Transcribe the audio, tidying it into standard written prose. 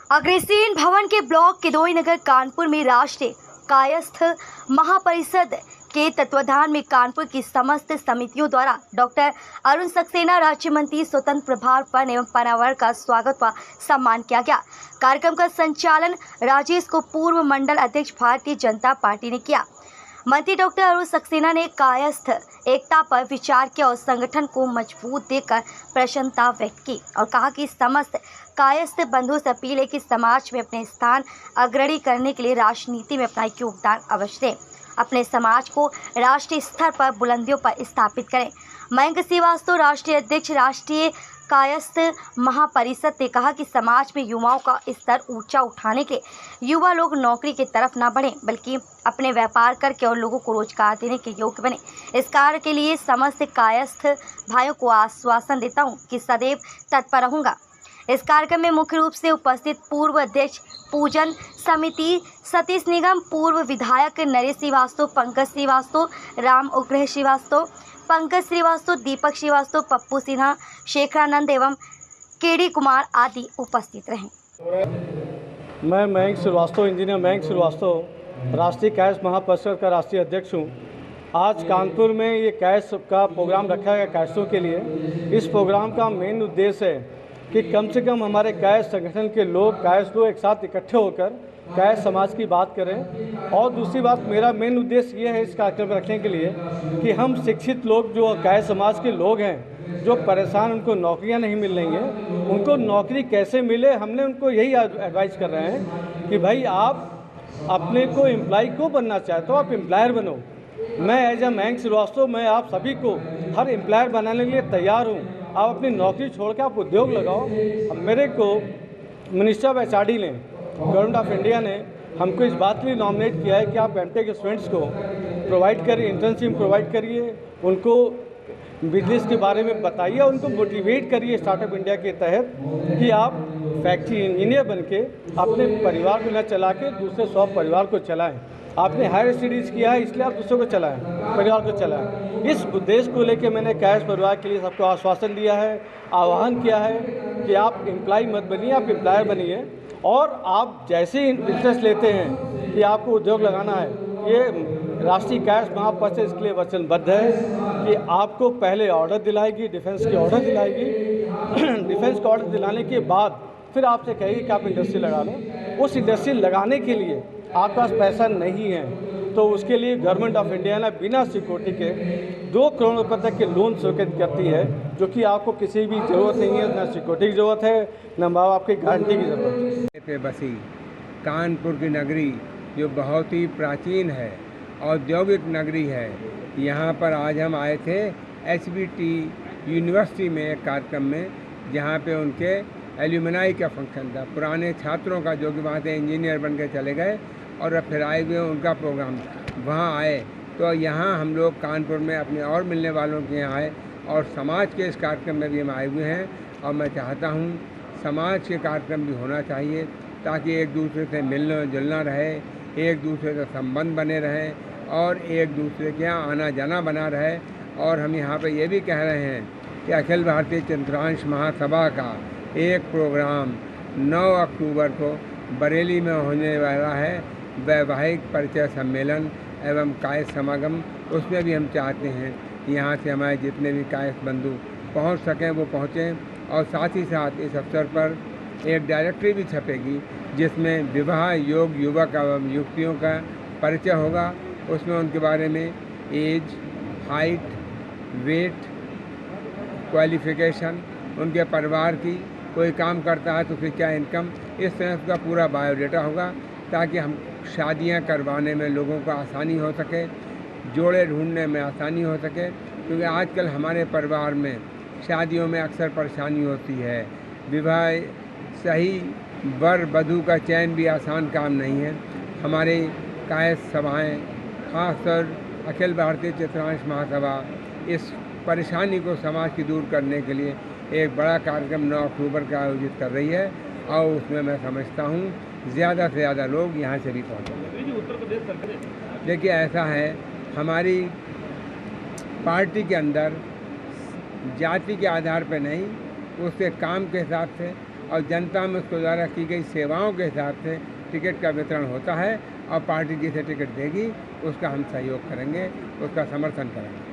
अग्रसेन भवन के ब्लॉक किदोई नगर कानपुर में राष्ट्रीय कायस्थ महापरिषद के तत्वाधान में कानपुर की समस्त समितियों द्वारा डॉक्टर अरुण सक्सेना राज्य मंत्री स्वतंत्र प्रभार वन एवं पर्यावरण का स्वागत व सम्मान किया गया। कार्यक्रम का संचालन राजेश को पूर्व मंडल अध्यक्ष भारतीय जनता पार्टी ने किया। मंत्री डॉक्टर अरुण सक्सेना ने कायस्थ एकता पर विचार किया और संगठन को मजबूत देकर प्रसन्नता व्यक्त की और कहा कि समस्त कायस्थ बंधुओं से अपील है कि समाज में अपने स्थान अग्रणी करने के लिए राजनीति में अपना योगदान अवश्य दें, अपने समाज को राष्ट्रीय स्तर पर बुलंदियों पर स्थापित करें। मयंक श्रीवास्तव राष्ट्रीय अध्यक्ष राष्ट्रीय कायस्थ महापरिषद ने कहा कि समाज में युवाओं का स्तर ऊंचा उठाने के लिए युवा लोग नौकरी की तरफ न बढ़ें बल्कि अपने व्यापार करके और लोगों को रोजगार देने के योग्य बने। इस कार्य के लिए समस्त कायस्थ भाइयों को आश्वासन देता हूं कि सदैव तत्पर रहूंगा। इस कार्यक्रम में मुख्य रूप से उपस्थित पूर्व अध्यक्ष पूजन समिति सतीश निगम, पूर्व विधायक नरेश श्रीवास्तव, पंकज श्रीवास्तव, राम उग्रह श्रीवास्तव, पंकज श्रीवास्तव, दीपक श्रीवास्तव, पप्पू सिन्हा, शेखरानंद एवं केडी कुमार आदि उपस्थित रहे। मैं मयंक श्रीवास्तव, इंजीनियर मयंक श्रीवास्तव, राष्ट्रीय कायस्थ महापरिषद का राष्ट्रीय अध्यक्ष हूँ। आज कानपुर में ये कायस्थ का प्रोग्राम रखा गया कायस्थों के लिए। इस प्रोग्राम का मेन उद्देश्य है कि कम से कम हमारे कायस्थ संगठन के लोग कायस्थ लोग एक साथ इकट्ठे होकर कायस्थ समाज की बात करें। और दूसरी बात, मेरा मेन उद्देश्य ये है इस कार्यक्रम रखने के लिए कि हम शिक्षित लोग जो कायस्थ समाज के लोग हैं, जो परेशान, उनको नौकरियां नहीं मिल रही हैं, उनको नौकरी कैसे मिले। हमने उनको यही एडवाइस कर रहे हैं कि भाई आप अपने को एम्प्लॉय को बनना चाहते हो, आप एम्प्लॉयर बनो। मैं एज ए मयंक श्रीवास्तव मैं आप सभी को हर एम्प्लॉयर बनाने के लिए तैयार हूँ। आप अपनी नौकरी छोड़ के आप उद्योग लगाओ। अब मेरे को मिनिस्टर ऑफ एचआरडी ने, गवर्नमेंट ऑफ इंडिया ने हमको इस बात के लिए नॉमिनेट किया है कि आप एमटेक के स्टूडेंट्स को प्रोवाइड करिए, इंटर्नशिप प्रोवाइड करिए, उनको बिजनेस के बारे में बताइए, उनको मोटिवेट करिए स्टार्टअप इंडिया के तहत कि आप फैक्ट्री इंजीनियर बन के अपने परिवार को न चला के दूसरे 100 परिवार को चलाएं। आपने हायर स्टडीज़ किया है इसलिए आप दूसरों को चलाएं, परिवार को चलाएं। इस उद्देश्य को लेकर मैंने कायस्थ परिवार के लिए सबको आश्वासन दिया है, आह्वान किया है कि आप एम्प्लॉय मत बनिए, आप एम्प्लॉयर बनिए। और आप जैसे इंटरेस्ट लेते हैं कि आपको उद्योग लगाना है, ये राष्ट्रीय कायस्थ महापरिषद इसके लिए वचनबद्ध है कि आपको पहले ऑर्डर दिलाएगी, डिफेंस की ऑर्डर दिलाएगी। डिफेंस का ऑर्डर दिलाने के बाद फिर आपसे कहेगी कि आप इंडस्ट्री लगा लो। उस इंडस्ट्री लगाने के लिए आपके पास पैसा नहीं है तो उसके लिए गवर्नमेंट ऑफ इंडिया ने बिना सिक्योरिटी के 2 करोड़ रुपये तक के लोन स्वीकृत करती है, जो कि आपको किसी भी ज़रूरत नहीं है, ना सिक्योरिटी की ज़रूरत है, ना माँ बाप की गारंटी की ज़रूरत है। बसी कानपुर की नगरी जो बहुत ही प्राचीन है, औद्योगिक नगरी है। यहाँ पर आज हम आए थे HBT यूनिवर्सिटी में एक कार्यक्रम में, जहाँ पे उनके एल्यूमिनाई का फंक्शन था, पुराने छात्रों का जो कि वहाँ से इंजीनियर बन के चले गए और अब फिर आए हुए उनका प्रोग्राम था। वहाँ आए तो यहाँ हम लोग कानपुर में अपने और मिलने वालों के यहाँ आए और समाज के इस कार्यक्रम में भी हम आए हुए हैं। और मैं चाहता हूँ समाज के कार्यक्रम भी होना चाहिए ताकि एक दूसरे से मिलना जुलना रहे, एक दूसरे से संबंध बने रहें और एक दूसरे के यहाँ आना जाना बना रहे। और हम यहाँ पर ये भी कह रहे हैं कि अखिल भारतीय तंत्रांश महासभा का एक प्रोग्राम 9 अक्टूबर को बरेली में होने वाला है, वैवाहिक परिचय सम्मेलन एवं कायस्थ समागम। उसमें भी हम चाहते हैं यहाँ से हमारे जितने भी कायस्थ बंधु पहुँच सकें वो पहुँचें। और साथ ही साथ इस अवसर पर एक डायरेक्टरी भी छपेगी जिसमें विवाह योग युवक एवं युवतियों का परिचय होगा। उसमें उनके बारे में एज, हाइट, वेट, क्वालिफ़िकेशन, उनके परिवार की, कोई काम करता है तो फिर क्या इनकम, इस तरह का पूरा बायोडाटा होगा ताकि हम शादियां करवाने में लोगों को आसानी हो सके, जोड़े ढूंढने में आसानी हो सके। क्योंकि आजकल हमारे परिवार में शादियों में अक्सर परेशानी होती है। विवाह सही वर वधू का चयन भी आसान काम नहीं है। हमारे कायस्थ सभाएँ, खासकर अखिल भारतीय तंत्रांश महासभा इस परेशानी को समाज की दूर करने के लिए एक बड़ा कार्यक्रम 9 अक्टूबर का आयोजित कर रही है और उसमें मैं समझता हूँ ज़्यादा से ज़्यादा लोग यहाँ से भी पहुँचेंगे। देखिए ऐसा है, हमारी पार्टी के अंदर जाति के आधार पर नहीं, उसके काम के हिसाब से और जनता में उसके द्वारा की गई सेवाओं के हिसाब से टिकट का वितरण होता है और पार्टी जिसे टिकट देगी उसका हम सहयोग करेंगे, उसका समर्थन करेंगे।